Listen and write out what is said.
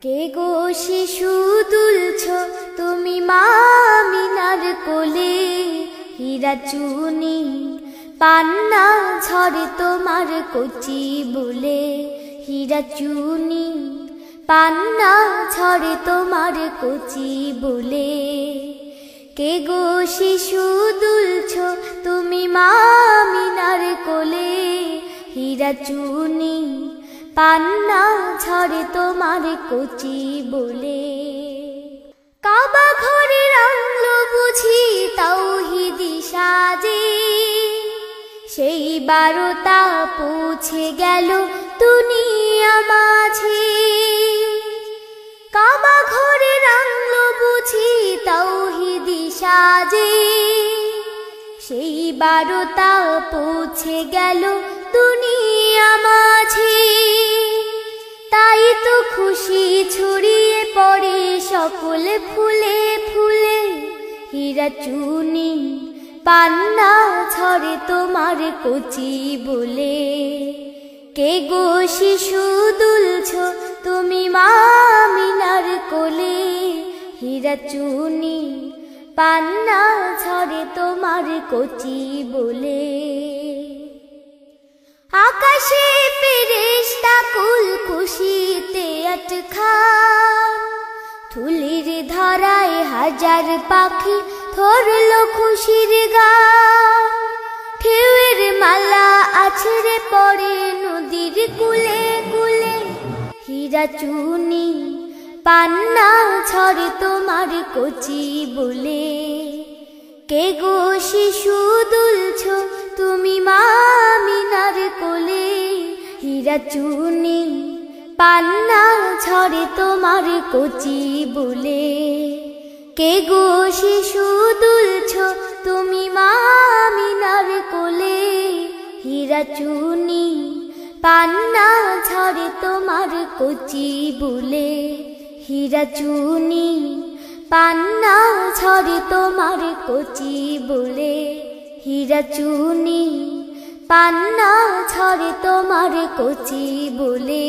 কে গো শিশু দুলছ তুমি মা আমিনার কোলে, হীরা চুনি পান্না ঝরে তোমার কচি বলে, হীরা চুনি পান্না ঝরে তোমার কচি বলে। কে গো শিশু দুলছ তুমি মা আমিনার কোলে, হীরা চুনি পান্না ঝরে তোমার কচি বলে। কাবা ঘরের আংলো বুঝি তাওহীদি সাজে, সেই বারতা পৌঁছে গেল দুনিয়া মাঝে। কাবা ঘরের আংলো বুঝি তাওহীদি সাজে, সেই বারতা পৌঁছে গেল দুনিয়া মাঝে। তাই তো খুশি ছড়িয়ে পড়ে সকল ফুলে ফুলে, হীরা চুনি পান্না ঝরে তোমার কচি বলে। কে গো শিশু দুলছ তুমি মা আমিনার কোলে, হীরা চুনি পান্না ঝরে তোমার কচি বলে। আকাশে ফেরেশতা কুল খুশিতে আটখান, ধুলির ধরায় হাজার পাখি ধরলো খুশির গান। ঢেউয়ের মালা আছড়ে পড়ে নদীর কুলে কুলে, হীরা চুনি পান্না ঝরে তোমার কচি বলে। কে গো শিশু দুলছ তুমি মা আমিনার কোলে, হীরা চুনি পান্না ঝরে তোমার কচি বলে। কে গো শিশু দুলছ তুমি মা আমিনার কোলে, হীরা চুনি পান্না ঝরে তোমার কচি বলে। হীরা চুনি পান্না ঝরে তোমার কচি বলে, হীরা চুনি পান্না ঝরে তোমার কচি বলে।